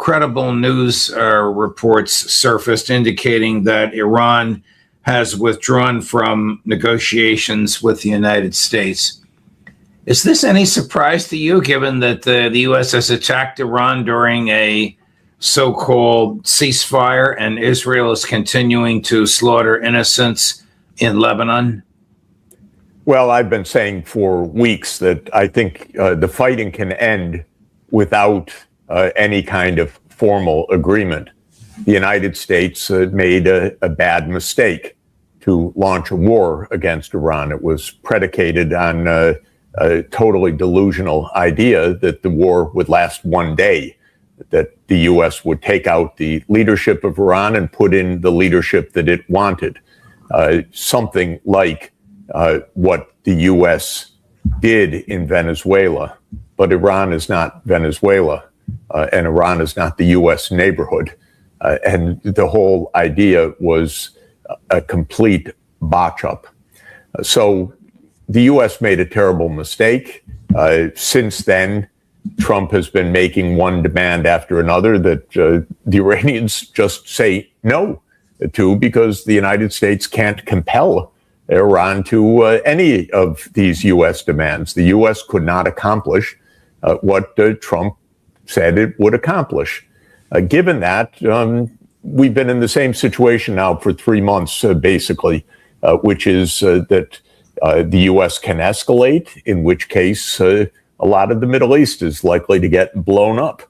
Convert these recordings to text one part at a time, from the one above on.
credible news reports surfaced indicating that Iran has withdrawn from negotiations with the United States. Is this any surprise to you, given that the U.S. has attacked Iran during a so-called ceasefire and Israel is continuing to slaughter innocents in Lebanon? Well, I've been saying for weeks that I think the fighting can end without any kind of formal agreement. The United States made a bad mistake to launch a war against Iran. It was predicated on a totally delusional idea that the war would last one day, that the U.S. would take out the leadership of Iran and put in the leadership that it wanted. Something like what the U.S. did in Venezuela. But Iran is not Venezuela, and Iran is not the U.S. neighborhood. And the whole idea was a complete botch-up. So the U.S. made a terrible mistake. Since then, Trump has been making one demand after another that the Iranians just say no to, because the United States can't compel Iran to any of these U.S. demands. The U.S. could not accomplish what Trump said it would accomplish. Given that, we've been in the same situation now for 3 months, basically, which is that the U.S. can escalate, in which case a lot of the Middle East is likely to get blown up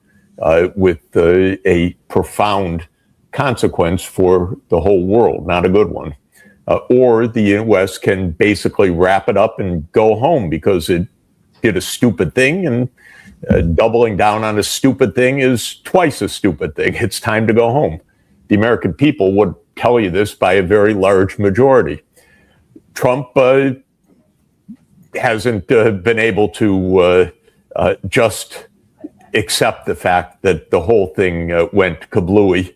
with a profound consequence for the whole world, not a good one. Or the U.S. can basically wrap it up and go home because it did a stupid thing, and doubling down on a stupid thing is twice a stupid thing. It's time to go home. The American people would tell you this by a very large majority. Trump hasn't been able to just accept the fact that the whole thing went kablooey.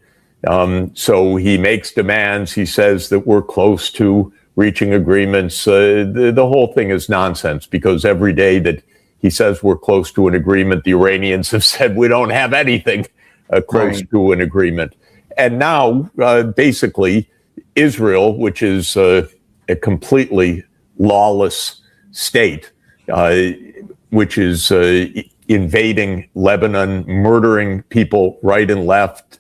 So he makes demands. He says that we're close to reaching agreements. The whole thing is nonsense, because every day that he says we're close to an agreement, the Iranians have said we don't have anything close to an agreement. And now, basically, Israel, which is a completely lawless state, which is invading Lebanon, murdering people right and left,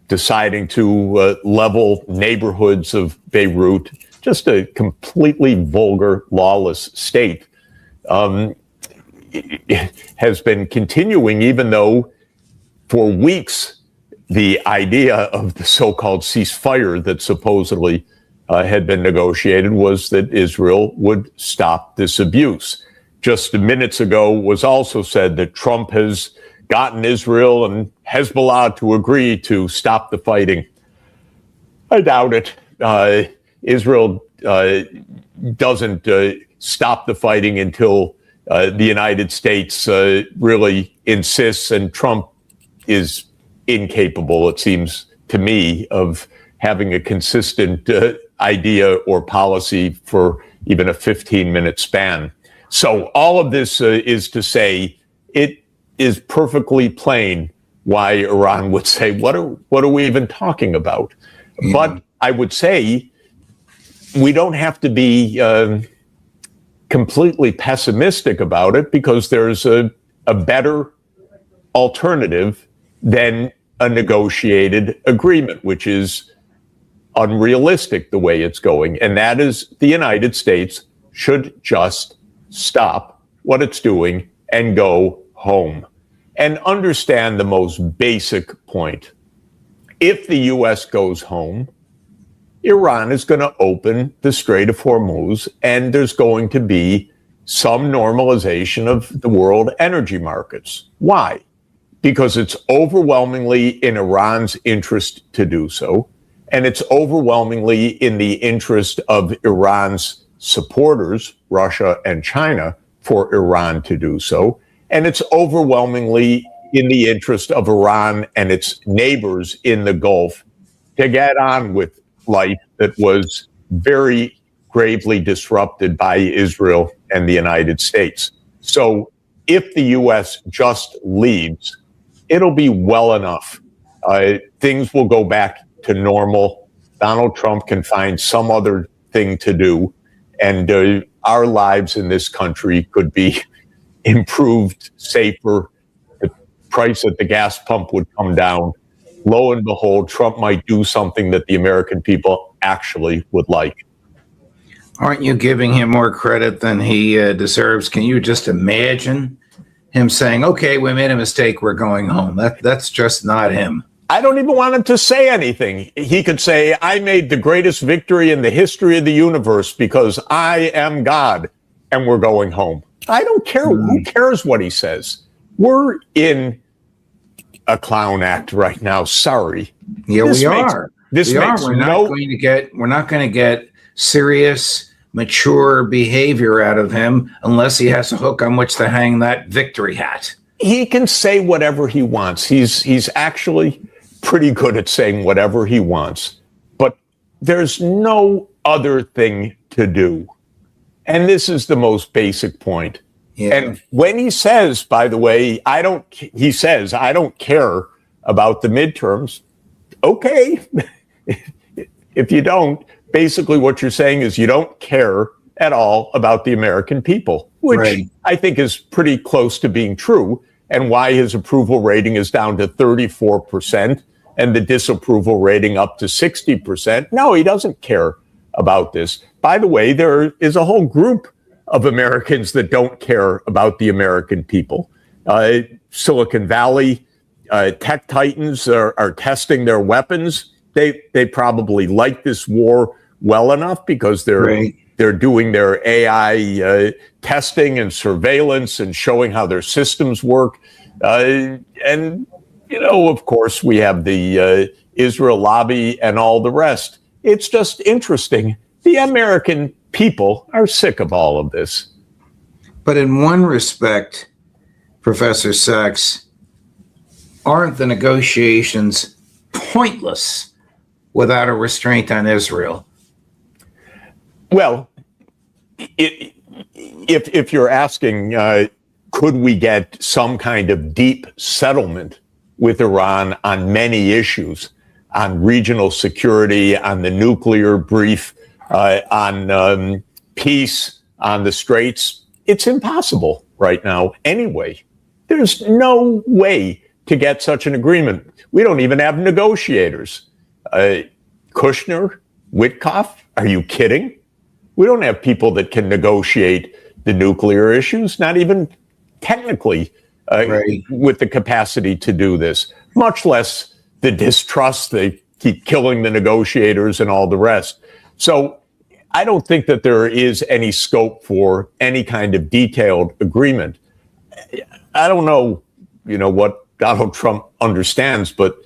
deciding to level neighborhoods of Beirut, just a completely vulgar, lawless state, has been continuing, even though for weeks the idea of the so-called ceasefire that supposedly had been negotiated was that Israel would stop this abuse. Just minutes ago was also said that Trump has gotten Israel and Hezbollah to agree to stop the fighting. I doubt it. Israel doesn't stop the fighting until the United States really insists, and Trump is incapable, it seems to me, of having a consistent idea or policy for even a 15-minute span. So all of this is to say it is perfectly plain why Iran would say, what are we even talking about? Mm-hmm. But I would say we don't have to be completely pessimistic about it, because there's a better alternative than a negotiated agreement, which is unrealistic the way it's going. And that is, the United States should just stop what it's doing and go home. And understand the most basic point. If the U.S. goes home, Iran is going to open the Strait of Hormuz, and there's going to be some normalization of the world energy markets. Why? Because it's overwhelmingly in Iran's interest to do so, and it's overwhelmingly in the interest of Iran's supporters, Russia and China, for Iran to do so. And it's overwhelmingly in the interest of Iran and its neighbors in the Gulf to get on with life that was very gravely disrupted by Israel and the United States. So if the U.S. just leaves, it'll be well enough. Things will go back to normal. Donald Trump can find some other thing to do, and our lives in this country could be improved, safer. The price at the gas pump would come down. Lo and behold, Trump might do something that the American people actually would like. Aren't you giving him more credit than he deserves? Can you just imagine him saying, okay, we made a mistake, we're going home? That's just not him. I don't even want him to say anything. He could say, I made the greatest victory in the history of the universe because I am God, and we're going home. I don't care. Who cares what he says? We're in a clown act right now. Sorry. Yeah, we are. This makes We're not going to get serious, mature behavior out of him unless he has a hook on which to hang that victory hat. He can say whatever he wants. He's actually pretty good at saying whatever he wants, but there's no other thing to do. And this is the most basic point. Yeah. And when he says, by the way, I don't care about the midterms. Okay. If you don't, basically what you're saying is you don't care at all about the American people, which I think is pretty close to being true, and why his approval rating is down to 34% and the disapproval rating up to 60%. No, he doesn't care about this. By the way, there is a whole group of Americans that don't care about the American people. Silicon Valley tech titans are testing their weapons. They probably like this war well enough because they're doing their AI testing and surveillance and showing how their systems work. And, of course, we have the Israel lobby and all the rest. It's just interesting. The American people are sick of all of this. But in one respect, Professor Sachs, aren't the negotiations pointless without a restraint on Israel? Well, if you're asking, could we get some kind of deep settlement with Iran on many issues, on regional security, on the nuclear brief, on peace, on the Straits, it's impossible right now anyway. There's no way to get such an agreement. We don't even have negotiators. Kushner, Witkoff, are you kidding? We don't have people that can negotiate the nuclear issues, not even technically with the capacity to do this, much less the distrust. They keep killing the negotiators and all the rest. So I don't think that there is any scope for any kind of detailed agreement. I don't know, what Donald Trump understands, but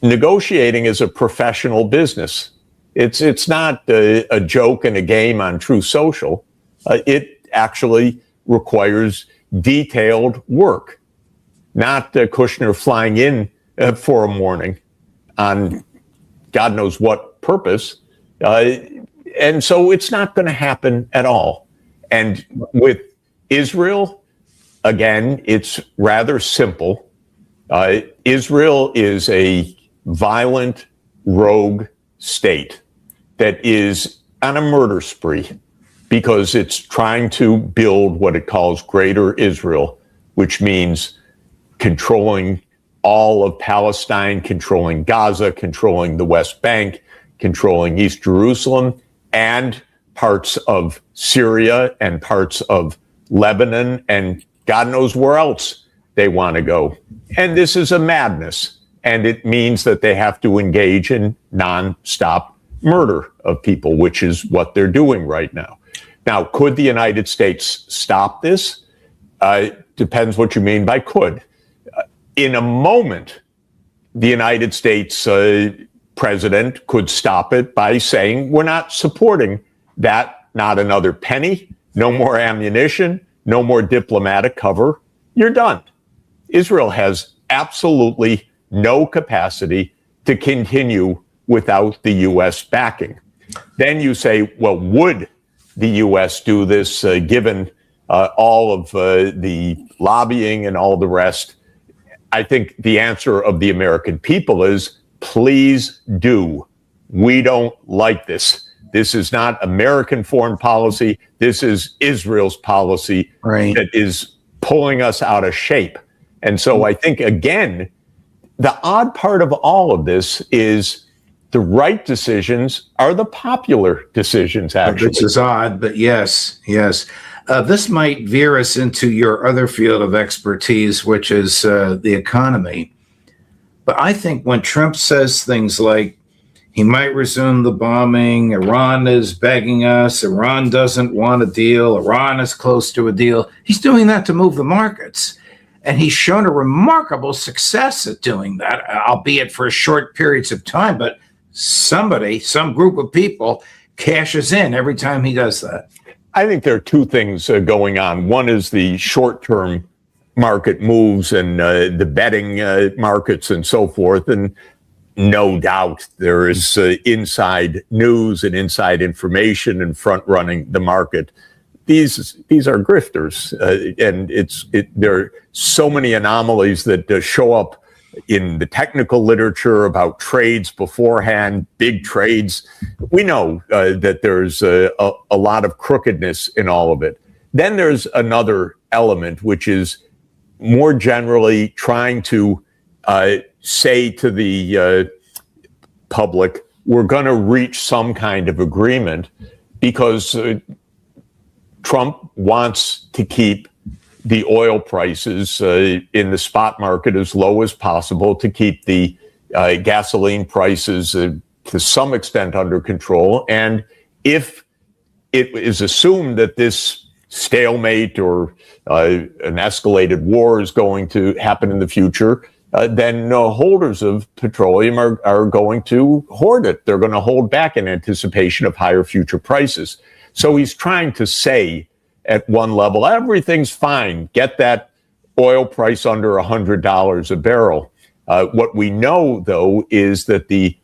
negotiating is a professional business. It's not a joke and a game on True Social. It actually requires detailed work, not Kushner flying in for a morning on God knows what purpose. And so it's not going to happen at all. And with Israel, again, it's rather simple. Israel is a violent, rogue state that is on a murder spree because it's trying to build what it calls Greater Israel, which means controlling all of Palestine, controlling Gaza, controlling the West Bank, controlling East Jerusalem, and parts of Syria and parts of Lebanon, and God knows where else they want to go. And this is a madness. And it means that they have to engage in nonstop murder of people, which is what they're doing right now. Now, could the United States stop this? Depends what you mean by could. In a moment, the United States president could stop it by saying, we're not supporting that, not another penny, no more ammunition, no more diplomatic cover. You're done. Israel has absolutely no capacity to continue without the U.S. backing. Then you say, well, would the U.S. do this given all of the lobbying and all the rest? I think the answer of the American people is, please do. We don't like this. This is not American foreign policy. This is Israel's policy that is pulling us out of shape. And so I think, again, the odd part of all of this is the right decisions are the popular decisions, actually. This is odd, but yes. This might veer us into your other field of expertise, which is the economy. But I think when Trump says things like, he might resume the bombing, Iran is begging us, Iran doesn't want a deal, Iran is close to a deal, he's doing that to move the markets. And he's shown a remarkable success at doing that, albeit for short periods of time. But some group of people cashes in every time he does that. I think there are two things going on. One is the short-term market moves and the betting markets and so forth. And no doubt there is inside news and inside information and front-running the market. These are grifters, and there are so many anomalies that show up in the technical literature about trades beforehand, big trades. We know that there's a lot of crookedness in all of it. Then there's another element, which is more generally trying to say to the public, we're going to reach some kind of agreement because Trump wants to keep the oil prices in the spot market as low as possible, to keep the gasoline prices to some extent under control. And if it is assumed that this stalemate or an escalated war is going to happen in the future, then holders of petroleum are going to hoard it. They're going to hold back in anticipation of higher future prices. So he's trying to say at one level, everything's fine. Get that oil price under $100 a barrel. What we know, though, is that the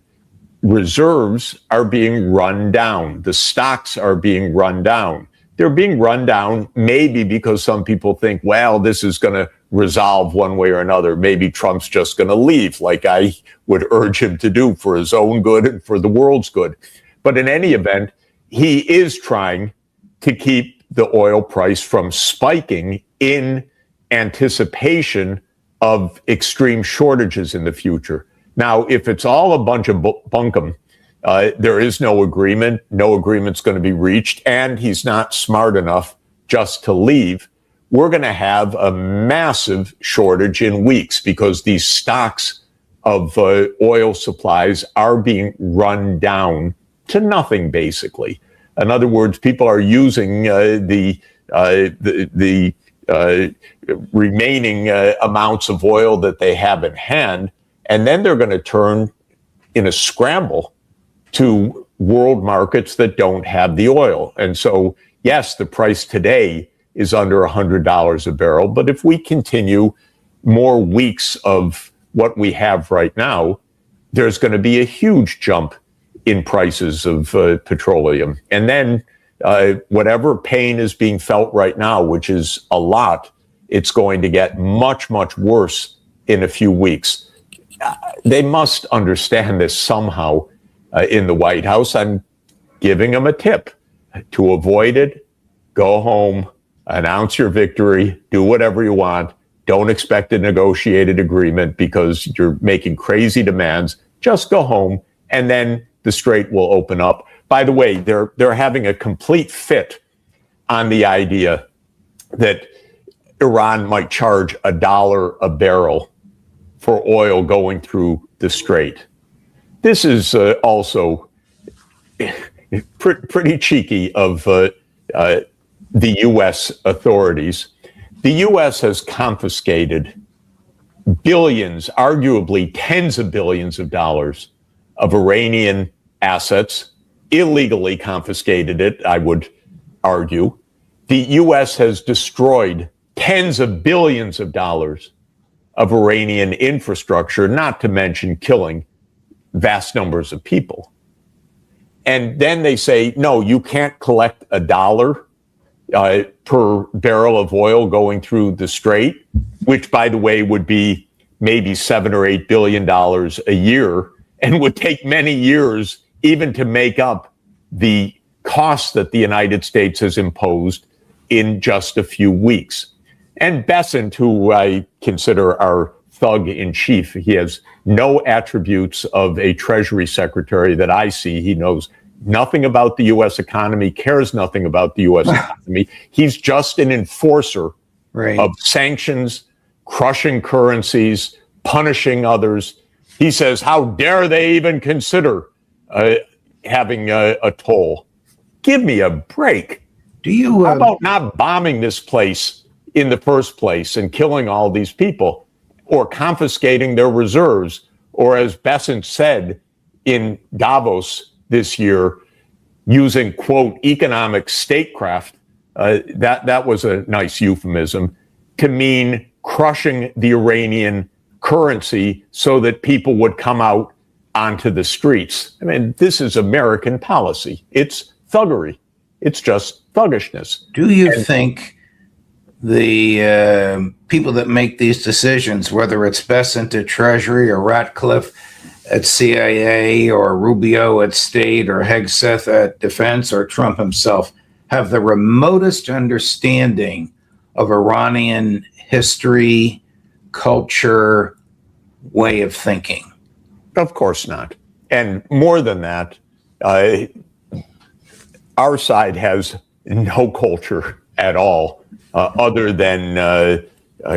reserves are being run down. The stocks are being run down. They're being run down maybe because some people think, well, this is going to resolve one way or another. Maybe Trump's just going to leave, like I would urge him to do for his own good and for the world's good. But in any event, he is trying to keep the oil price from spiking in anticipation of extreme shortages in the future. Now, if it's all a bunch of bunkum, there is no agreement, no agreement's going to be reached, and he's not smart enough just to leave, we're going to have a massive shortage in weeks because these stocks of oil supplies are being run down to nothing, basically. In other words, people are using the remaining amounts of oil that they have in hand, and then they're going to turn in a scramble to world markets that don't have the oil. And so, yes, the price today is under $100 a barrel, but if we continue more weeks of what we have right now, there's going to be a huge jump in prices of petroleum. And then whatever pain is being felt right now, which is a lot, it's going to get much, much worse in a few weeks. They must understand this somehow in the White House. I'm giving them a tip. To avoid it, go home, announce your victory, do whatever you want. Don't expect a negotiated agreement because you're making crazy demands. Just go home, and then the strait will open up. By the way, they're having a complete fit on the idea that Iran might charge $1 a barrel for oil going through the strait. This is also pretty cheeky of the U.S. authorities. The U.S. has confiscated billions, arguably tens of billions of dollars of Iranian assets, illegally confiscated it, I would argue. The U.S. has destroyed tens of billions of dollars of Iranian infrastructure, not to mention killing vast numbers of people. And then they say, no, you can't collect $1 per barrel of oil going through the strait, which, by the way, would be maybe $7 or $8 billion a year, and would take many years even to make up the costs that the United States has imposed in just a few weeks. And Bessent, who I consider our thug in chief, he has no attributes of a Treasury Secretary that I see. He knows nothing about the U.S. economy, cares nothing about the U.S. economy. He's just an enforcer of sanctions, crushing currencies, punishing others. He says, how dare they even consider having a toll? Give me a break. How about not bombing this place in the first place and killing all these people, or confiscating their reserves, or as Bessent said in Davos this year, using, quote, economic statecraft, that was a nice euphemism, to mean crushing the Iranian currency so that people would come out onto the streets. I mean, this is American policy. It's thuggery. It's just thuggishness. Do you think the people that make these decisions, whether it's Bessent at Treasury or Ratcliffe at CIA or Rubio at State or Hegseth at Defense or Trump himself, have the remotest understanding of Iranian history, culture, way of thinking? Of course not. And more than that, our side has no culture at all, other than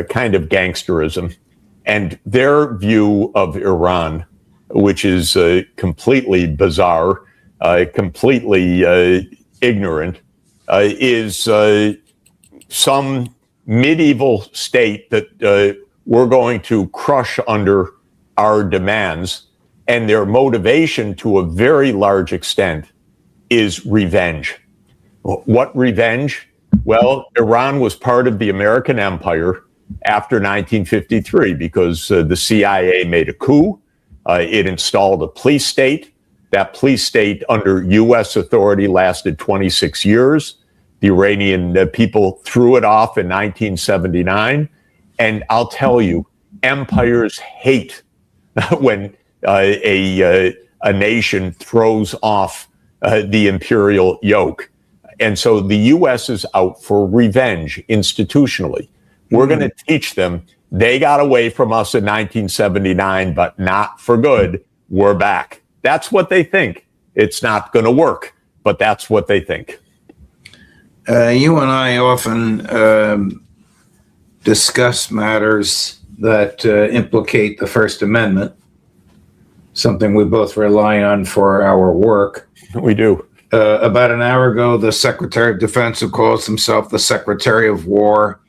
kind of gangsterism. And their view of Iran, which is completely bizarre, completely ignorant, is some medieval state that we're going to crush under our demands. And their motivation, to a very large extent, is revenge. What revenge? Well, Iran was part of the American empire after 1953 because the CIA made a coup. It installed a police state. That police state under U.S. authority lasted 26 years. The Iranian people threw it off in 1979. And I'll tell you, empires hate when a nation throws off the imperial yoke. And so the U.S. is out for revenge institutionally. We're going to teach them they got away from us in 1979, but not for good. We're back. That's what they think. It's not going to work, but that's what they think. You and I often discuss matters that implicate the First Amendment, something we both rely on for our work. We do. About an hour ago, the Secretary of Defense, who calls himself the Secretary of War,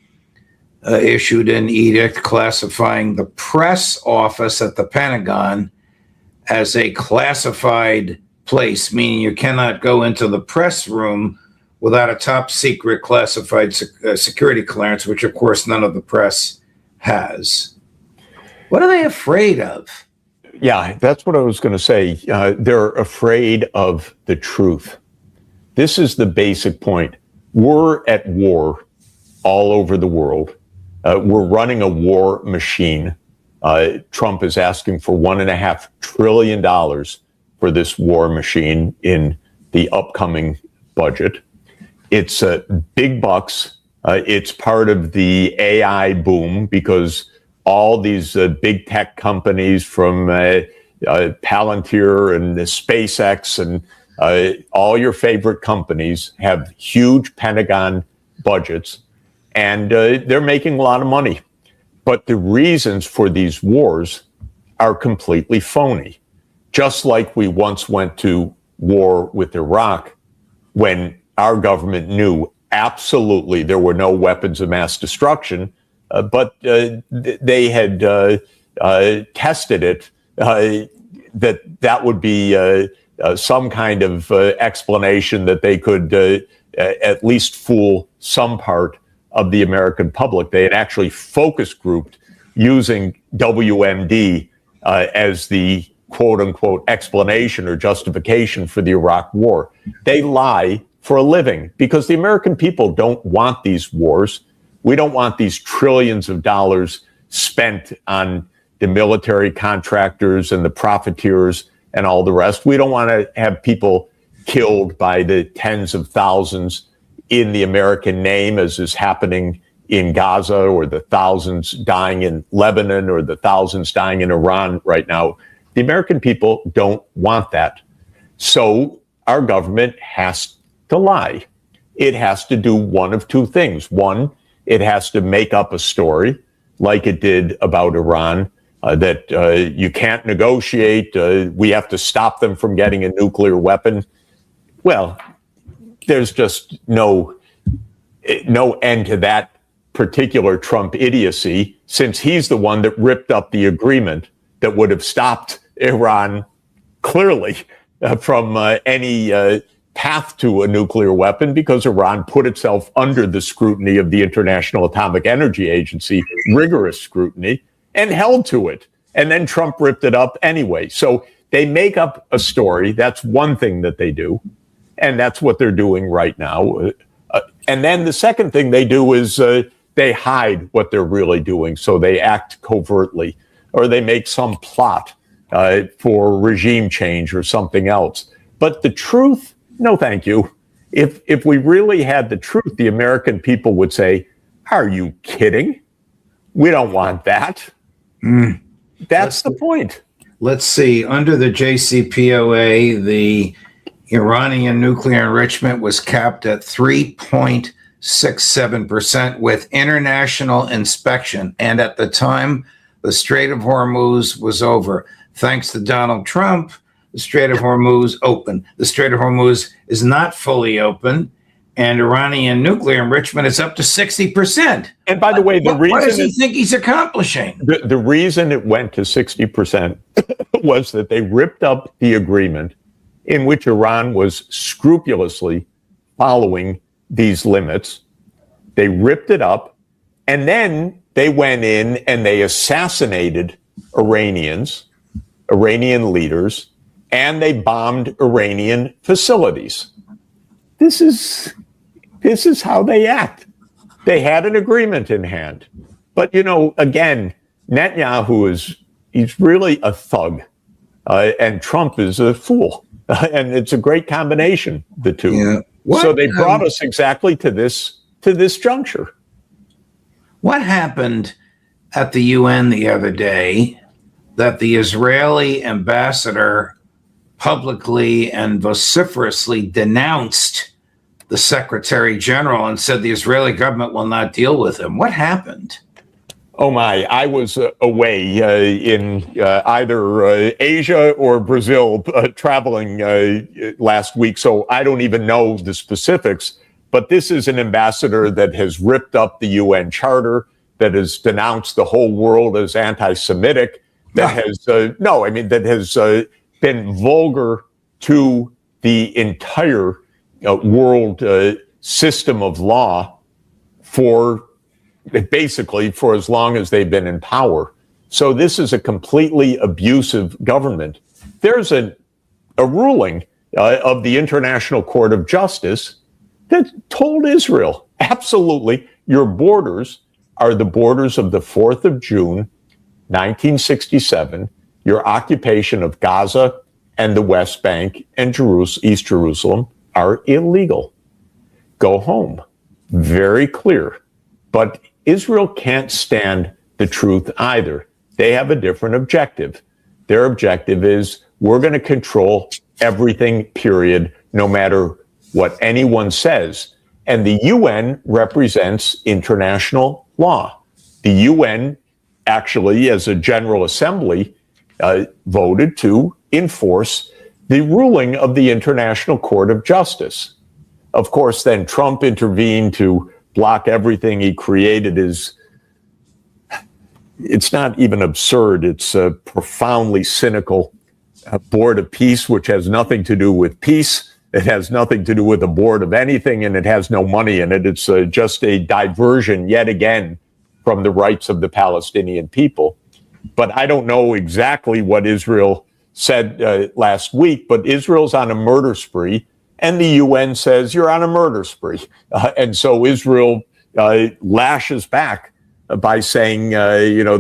issued an edict classifying the press office at the Pentagon as a classified place, meaning you cannot go into the press room without a top secret classified security clearance, which of course none of the press has. What are they afraid of? Yeah, that's what I was going to say. They're afraid of the truth. This is the basic point. We're at war all over the world. We're running a war machine. Trump is asking for $1.5 trillion for this war machine in the upcoming budget. It's big bucks. It's part of the AI boom because all these big tech companies from Palantir and SpaceX and all your favorite companies have huge Pentagon budgets, and they're making a lot of money. But the reasons for these wars are completely phony. Just like we once went to war with Iraq when our government knew absolutely there were no weapons of mass destruction, but they had tested it, that would be some kind of explanation that they could at least fool some part of the American public. They had actually focus grouped using WMD as the quote unquote explanation or justification for the Iraq war. They lie for a living because the American people don't want these wars. We don't want these trillions of dollars spent on the military contractors and the profiteers and all the rest. We don't want to have people killed by the tens of thousands in the American name, as is happening in Gaza, or the thousands dying in Lebanon, or the thousands dying in Iran right now. The American people don't want that. So our government has to lie. It has to do one of two things. One, it has to make up a story, like it did about Iran, that you can't negotiate, we have to stop them from getting a nuclear weapon. Well, there's just no end to that particular Trump idiocy, since he's the one that ripped up the agreement that would have stopped Iran clearly from any path to a nuclear weapon, because Iran put itself under the scrutiny of the International Atomic Energy Agency, rigorous scrutiny, and held to it. And then Trump ripped it up anyway. So they make up a story. That's one thing that they do. And that's what they're doing right now. And then the second thing they do is they hide what they're really doing. So they act covertly, or they make some plot for regime change or something else. But the truth, no, thank you. If we really had the truth, the American people would say, are you kidding? We don't want that. That's the point. Let's see. Under the JCPOA, the Iranian nuclear enrichment was capped at 3.67% with international inspection. And at the time, the Strait of Hormuz was over. Thanks to Donald Trump, the Strait of Hormuz opened. The Strait of Hormuz is not fully open, and Iranian nuclear enrichment is up to 60%. And by the way, what does he think he's accomplishing? The reason it went to 60% was that they ripped up the agreement in which Iran was scrupulously following these limits. They ripped it up, and then they went in and they assassinated Iranian leaders, and they bombed Iranian facilities. This is how they act. They had an agreement in hand. But, again, Netanyahu he's really a thug, and Trump is a fool. And it's a great combination, the two. Yeah. So they brought us exactly to this juncture. What happened at the UN the other day that the Israeli ambassador publicly and vociferously denounced the Secretary General and said the Israeli government will not deal with him? What happened? Oh my, I was away in either Asia or Brazil traveling last week, so I don't even know the specifics. But this is an ambassador that has ripped up the UN Charter, that has denounced the whole world as anti-Semitic, that has been vulgar to the entire world system of law for as long as they've been in power. So this is a completely abusive government. There's a ruling of the International Court of Justice that told Israel, absolutely, your borders are the borders of the 4th of June, 1967, your occupation of Gaza and the West Bank and East Jerusalem are illegal. Go home. Very clear. But Israel can't stand the truth either. They have a different objective. Their objective is, we're going to control everything, period, no matter what anyone says. And the UN represents international law. The UN actually, as a General Assembly, voted to enforce the ruling of the International Court of Justice. Of course, then Trump intervened to block everything. He created it's not even absurd, it's a profoundly cynical board of peace, which has nothing to do with peace. It has nothing to do with a board of anything, and it has no money in it. It's just a diversion, yet again, from the rights of the Palestinian people. But I don't know exactly what Israel said last week, but Israel's on a murder spree, and the UN says you're on a murder spree. And so Israel lashes back by saying,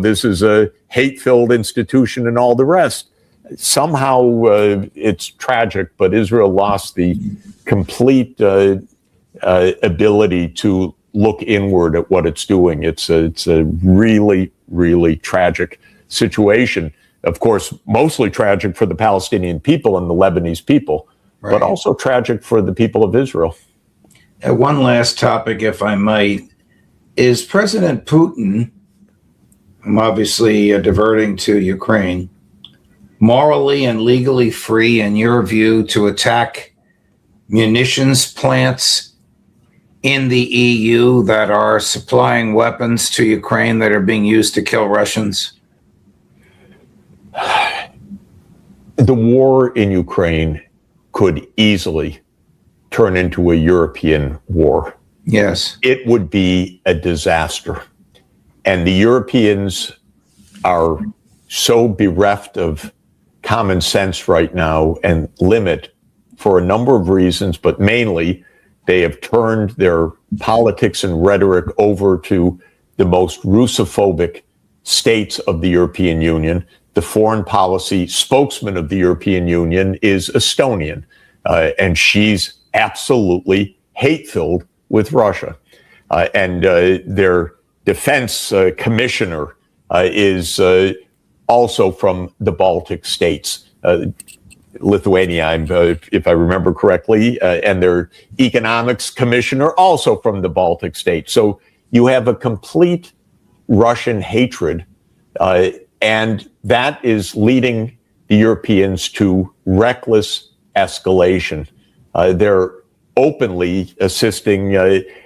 this is a hate-filled institution and all the rest. Somehow it's tragic, but Israel lost the complete ability to look inward at what it's doing. It's a really, really tragic situation. Of course, mostly tragic for the Palestinian people and the Lebanese people, right, but also tragic for the people of Israel. One last topic, if I might. Is President Putin, I'm obviously diverting to Ukraine, morally and legally free, in your view, to attack munitions plants in the EU that are supplying weapons to Ukraine that are being used to kill Russians? The war in Ukraine could easily turn into a European war. Yes. It would be a disaster. And the Europeans are so bereft of common sense right now and limit for a number of reasons, but mainly they have turned their politics and rhetoric over to the most Russophobic states of the European Union. The foreign policy spokesman of the European Union is Estonian, and she's absolutely hate-filled with Russia. And their defense commissioner is also from the Baltic states, Lithuania, if I remember correctly, and their economics commissioner also from the Baltic states. So you have a complete Russian hatred, and that is leading the Europeans to reckless escalation. They're openly assisting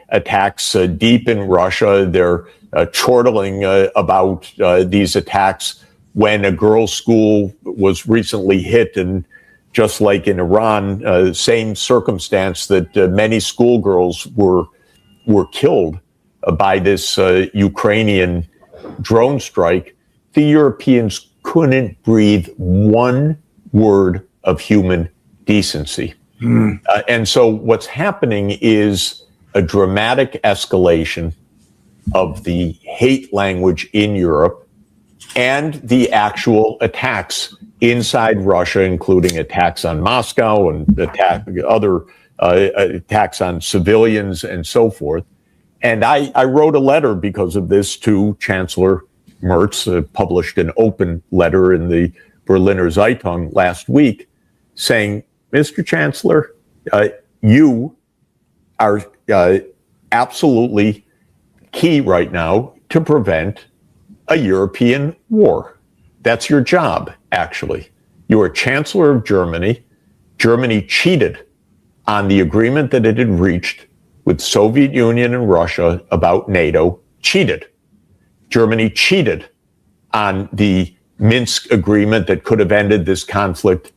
attacks deep in Russia. They're chortling about these attacks when a girls' school was recently hit, and just like in Iran, same circumstance that many schoolgirls were killed by this Ukrainian drone strike. The Europeans couldn't breathe one word of human decency. And so what's happening is a dramatic escalation of the hate language in Europe and the actual attacks inside Russia, including attacks on Moscow and other attacks on civilians and so forth. And I wrote a letter because of this to Chancellor Merz, published an open letter in the Berliner Zeitung last week, saying, Mr. Chancellor, you are absolutely key right now to prevent a European war. That's your job, actually. You are Chancellor of Germany. Germany cheated on the agreement that it had reached with Soviet Union and Russia about NATO. Cheated. Germany cheated on the Minsk agreement that could have ended this conflict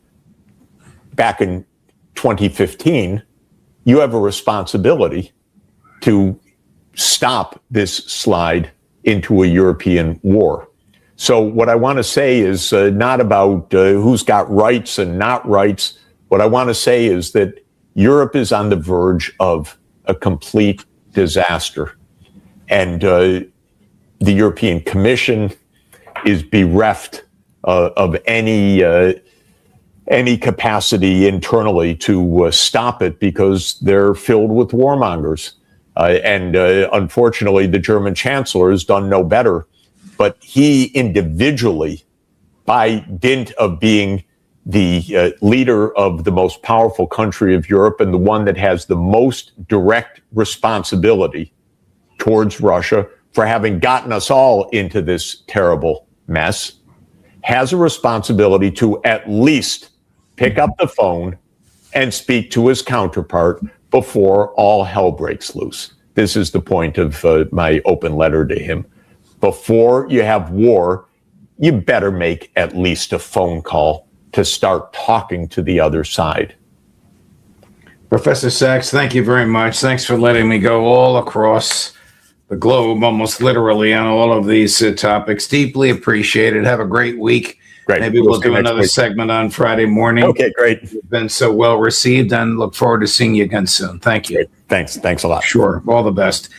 back in 2015. You have a responsibility to stop this slide into a European war. So what I want to say is not about who's got rights and not rights. What I want to say is that Europe is on the verge of a complete disaster. And the European Commission is bereft of any capacity internally to stop it because they're filled with warmongers. And unfortunately, the German chancellor has done no better. But he individually, by dint of being the leader of the most powerful country of Europe and the one that has the most direct responsibility towards Russia for having gotten us all into this terrible mess, has a responsibility to at least pick up the phone and speak to his counterpart before all hell breaks loose. This is the point of my open letter to him. Before you have war, you better make at least a phone call to start talking to the other side. Professor Sachs, thank you very much. Thanks for letting me go all across the globe, almost literally, on all of these topics. Deeply appreciated. Have a great week. Great. Maybe we'll do another segment on Friday morning. Okay, great. You've been so well received, and look forward to seeing you again soon. Thank you. Great. Thanks a lot. Sure. All the best.